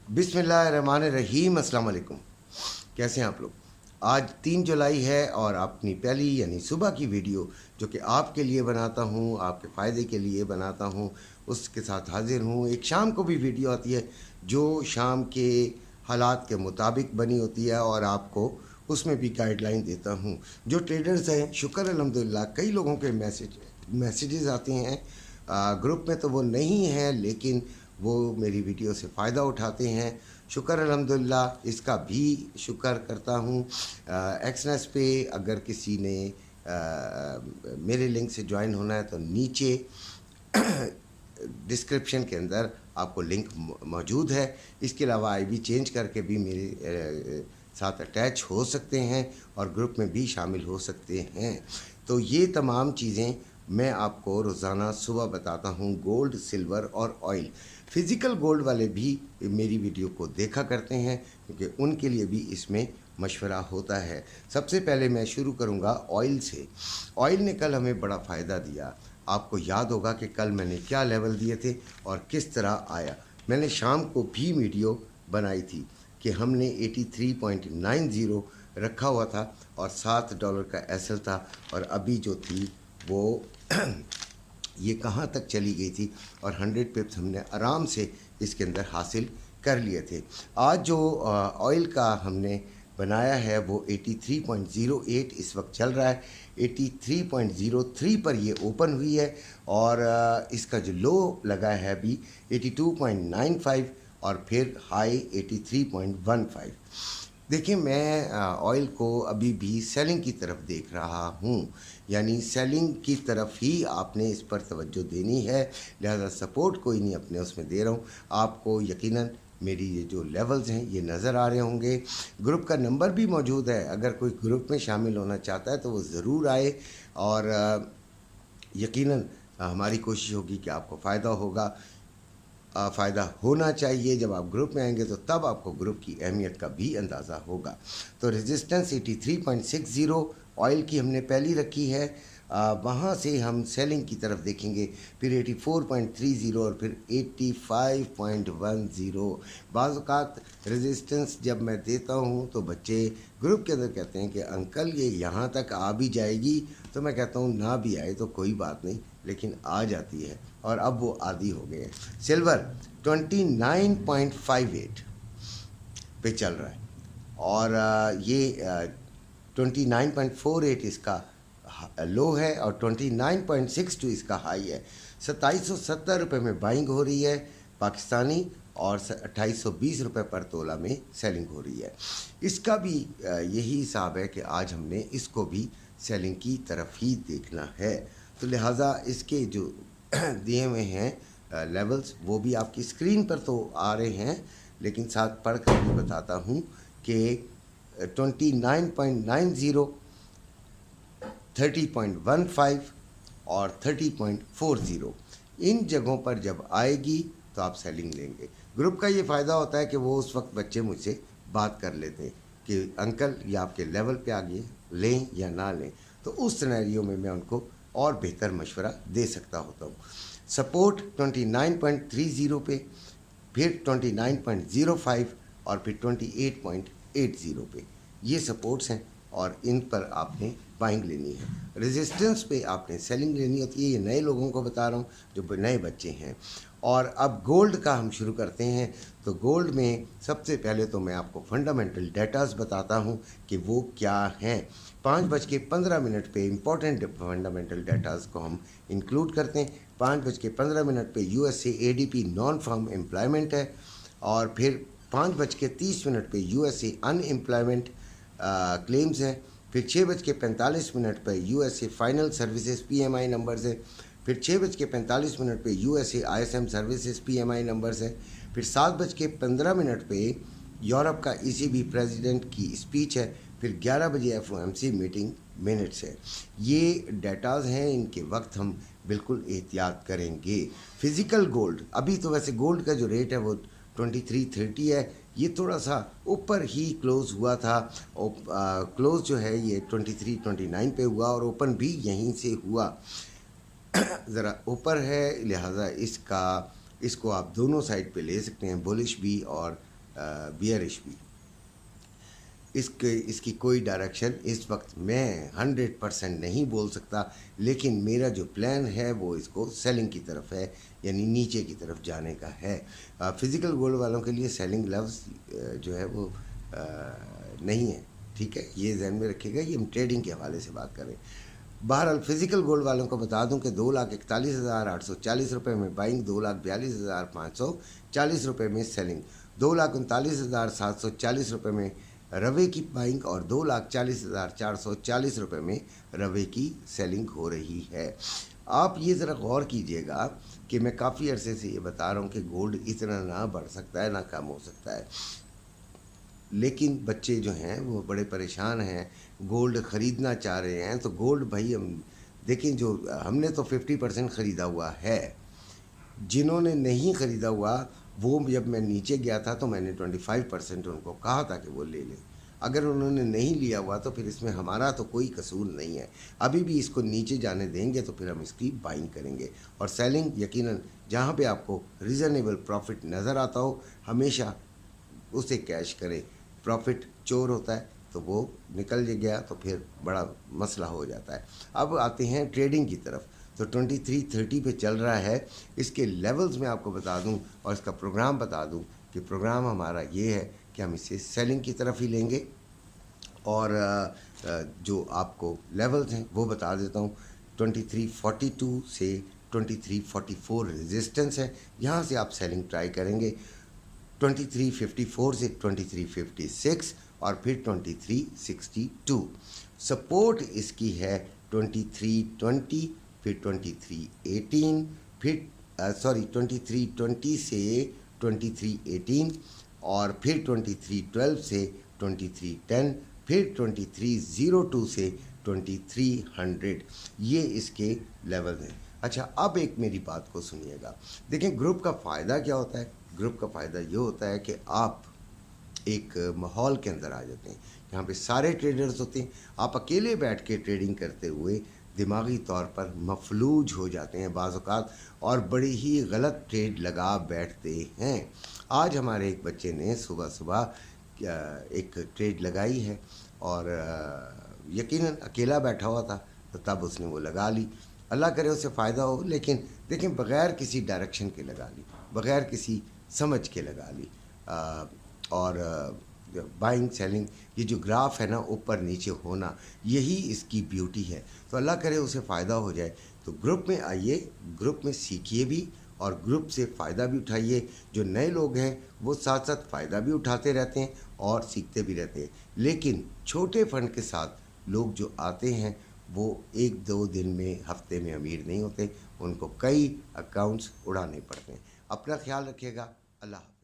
बिस्मिल्लाहिर्रहमानिर्रहीम। अस्सलाम वालेकुम। कैसे हैं आप लोग? आज 3 जुलाई है और अपनी पहली यानी सुबह की वीडियो जो कि आपके लिए बनाता हूँ, आपके फ़ायदे के लिए बनाता हूँ, उसके साथ हाज़िर हूँ। एक शाम को भी वीडियो आती है जो शाम के हालात के मुताबिक बनी होती है और आपको उसमें भी गाइडलाइन देता हूँ। जो ट्रेडर्स हैं, शुक्र अल्हम्दुलिल्लाह, कई लोगों के मैसेजेस आते हैं। ग्रुप में तो वो नहीं हैं, लेकिन वो मेरी वीडियो से फ़ायदा उठाते हैं। शुक्र अल्हम्दुलिल्लाह, इसका भी शुक्र करता हूँ। एक्सनेस पे अगर किसी ने मेरे लिंक से ज्वाइन होना है तो नीचे डिस्क्रिप्शन के अंदर आपको लिंक मौजूद है। इसके अलावा आईडी चेंज करके भी मेरे साथ अटैच हो सकते हैं और ग्रुप में भी शामिल हो सकते हैं। तो ये तमाम चीज़ें मैं आपको रोज़ाना सुबह बताता हूँ। गोल्ड, सिल्वर और ऑयल, फ़िज़िकल गोल्ड वाले भी मेरी वीडियो को देखा करते हैं क्योंकि उनके लिए भी इसमें मशवरा होता है। सबसे पहले मैं शुरू करूँगा ऑयल से। ऑयल ने कल हमें बड़ा फ़ायदा दिया। आपको याद होगा कि कल मैंने क्या लेवल दिए थे और किस तरह आया। मैंने शाम को भी वीडियो बनाई थी कि हमने 83.90 रखा हुआ था और $7 का एसएल था और अभी जो थी वो ये कहाँ तक चली गई थी और 100 पिप्स हमने आराम से इसके अंदर हासिल कर लिए थे। आज जो ऑयल का हमने बनाया है वो 83.08 इस वक्त चल रहा है। 83.03 पर ये ओपन हुई है और इसका जो लो लगा है अभी 82.95 और फिर हाई 83.15। देखिए, मैं ऑयल को अभी भी सेलिंग की तरफ देख रहा हूँ, यानी सेलिंग की तरफ ही आपने इस पर तवज्जो देनी है। लिहाजा सपोर्ट कोई नहीं अपने उसमें दे रहा हूँ। आपको यकीनन मेरी ये जो लेवल्स हैं ये नज़र आ रहे होंगे। ग्रुप का नंबर भी मौजूद है, अगर कोई ग्रुप में शामिल होना चाहता है तो वो ज़रूर आए और यकीनन हमारी कोशिश होगी कि आपको फ़ायदा होगा। फ़ायदा होना चाहिए। जब आप ग्रुप में आएंगे तो तब आपको ग्रुप की अहमियत का भी अंदाज़ा होगा। तो रेजिस्टेंस 83.60 ऑयल की हमने पहली रखी है। वहाँ से हम सेलिंग की तरफ देखेंगे, फिर 84.30 और फिर 85.10। बाज़ औक़ात रेजिस्टेंस जब मैं देता हूँ तो बच्चे ग्रुप के अंदर कहते हैं कि अंकल ये यहाँ तक आ भी जाएगी, तो मैं कहता हूँ ना भी आए तो कोई बात नहीं, लेकिन आ जाती है और अब वो आदी हो गए हैं। सिल्वर 29.58 पे चल रहा है और ये 29.48 इसका लो है और 29.62 इसका हाई है। 2770 रुपये में बाइंग हो रही है पाकिस्तानी और 2820 रुपये पर तोला में सेलिंग हो रही है। इसका भी यही हिसाब है कि आज हमने इसको भी सेलिंग की तरफ ही देखना है। तो लिहाजा इसके जो दिए हुए हैं लेवल्स वो भी आपकी स्क्रीन पर तो आ रहे हैं, लेकिन साथ पढ़ कर भी बताता हूँ कि 29.90, 30.15 और 30.40 इन जगहों पर जब आएगी तो आप सेलिंग लेंगे। ग्रुप का ये फ़ायदा होता है कि वो उस वक्त बच्चे मुझसे बात कर लेते हैं कि अंकल ये आपके लेवल पे आ गए, लें या ना लें। तो उस सिनेरियो में मैं उनको और बेहतर मशवरा दे सकता होता हूँ। सपोर्ट 29.30 पे, फिर 29.05 और फिर 28.80 पे, ये सपोर्ट्स हैं और इन पर आपने बाइंग लेनी है। रेजिस्टेंस पे आपने सेलिंग लेनी होती है। ये नए लोगों को बता रहा हूँ जो नए बच्चे हैं। और अब गोल्ड का हम शुरू करते हैं। तो गोल्ड में सबसे पहले तो मैं आपको फंडामेंटल डेटास बताता हूँ कि वो क्या हैं। 5:15 पे इम्पॉर्टेंट फंडामेंटल डेटास को हम इंक्लूड करते हैं। 5:15 पे USA ADP non farm employment है और फिर 5:30 पे यूएसए अनएम्प्लॉयमेंट क्लेम्स हैं। फिर 6:45 पे USA final services PMI numbers है। फिर 6:45 पे USA ISM services PMI numbers है। फिर 7:15 पे यूरोप का ईसीबी प्रेसिडेंट की स्पीच है। फिर 11 बजे एफओएमसी मीटिंग मिनट्स है। ये डेटाज हैं, इनके वक्त हम बिल्कुल एहतियात करेंगे। फ़िज़िकल गोल्ड, अभी तो वैसे गोल्ड का जो रेट है वो 2330 है। ये थोड़ा सा ऊपर ही क्लोज़ हुआ था। क्लोज़ जो है ये 2329 पे हुआ और ओपन भी यहीं से हुआ। ज़रा ऊपर है, लिहाजा इसको आप दोनों साइड पे ले सकते हैं, बुलिश भी और बियरिश भी। इसकी कोई डायरेक्शन इस वक्त मैं 100% नहीं बोल सकता, लेकिन मेरा जो प्लान है वो इसको सेलिंग की तरफ है, यानी नीचे की तरफ जाने का है। फिज़िकल गोल्ड वालों के लिए सेलिंग लफ्ज़ जो है वो नहीं है, ठीक है, ये ध्यान में रखिएगा। ये हम ट्रेडिंग के हवाले से बात करें। बहरहाल फिज़िकल गोल्ड वालों को बता दूं कि 2,41,840 रुपये में बाइंग, 2,42,540 रुपये में सेलिंग, 2,39,740 रुपये में रवे की बाइंग और 2,40,440 रुपये में रवे की सेलिंग हो रही है। आप ये ज़रा गौर कीजिएगा कि मैं काफ़ी अरसे से ये बता रहा हूँ कि गोल्ड इतना ना बढ़ सकता है ना कम हो सकता है, लेकिन बच्चे जो हैं वो बड़े परेशान हैं, गोल्ड ख़रीदना चाह रहे हैं। तो गोल्ड भाई हम देखें, जो हमने तो 50% ख़रीदा हुआ है, जिन्होंने नहीं ख़रीदा हुआ वो, जब मैं नीचे गया था तो मैंने 25% उनको कहा था कि वो ले लें। अगर उन्होंने नहीं लिया हुआ तो फिर इसमें हमारा तो कोई कसूर नहीं है। अभी भी इसको नीचे जाने देंगे तो फिर हम इसकी बाइंग करेंगे। और सेलिंग यकीनन जहाँ पे आपको रीज़नेबल प्रॉफिट नज़र आता हो हमेशा उसे कैश करें। प्रॉफिट चोर होता है तो वो निकल गया तो फिर बड़ा मसला हो जाता है। अब आते हैं ट्रेडिंग की तरफ। तो 2330 पे चल रहा है। इसके लेवल्स मैं आपको बता दूं और इसका प्रोग्राम बता दूं कि प्रोग्राम हमारा ये है कि हम इसे सेलिंग की तरफ ही लेंगे। और जो आपको लेवल्स हैं वो बता देता हूं। 2342 से 2344 रेजिस्टेंस है, यहाँ से आप सेलिंग ट्राई करेंगे। 2354 से 2356 और फिर 2362। सपोर्ट इसकी है 2320, फिर 2318, फिर 2320 से 2318 और फिर 2312 से 2310, फिर 2302 से 2300। ये इसके लेवल हैं। अच्छा, अब एक मेरी बात को सुनिएगा। देखें, ग्रुप का फ़ायदा क्या होता है? ग्रुप का फ़ायदा ये होता है कि आप एक माहौल के अंदर आ जाते हैं, यहाँ पे सारे ट्रेडर्स होते हैं। आप अकेले बैठ के ट्रेडिंग करते हुए दिमागी तौर पर मफलूज हो जाते हैं बाज़ औक़ात, और बड़ी ही गलत ट्रेड लगा बैठते हैं। आज हमारे एक बच्चे ने सुबह सुबह एक ट्रेड लगाई है और यकीनन अकेला बैठा हुआ था, तो तब उसने वो लगा ली। अल्लाह करे उससे फ़ायदा हो, लेकिन देखें बग़ैर किसी डायरेक्शन के लगा ली, बग़ैर किसी समझ के लगा ली। और बाइंग सेलिंग, ये जो ग्राफ है ना ऊपर नीचे होना, यही इसकी ब्यूटी है। तो अल्लाह करे उसे फ़ायदा हो जाए। तो ग्रुप में आइए, ग्रुप में सीखिए भी और ग्रुप से फ़ायदा भी उठाइए। जो नए लोग हैं वो साथ साथ फ़ायदा भी उठाते रहते हैं और सीखते भी रहते हैं। लेकिन छोटे फंड के साथ लोग जो आते हैं वो 1-2 दिन में, हफ्ते में अमीर नहीं होते, उनको कई अकाउंट्स उड़ाने पड़ते हैं। अपना ख्याल रखिएगा। अल्लाह।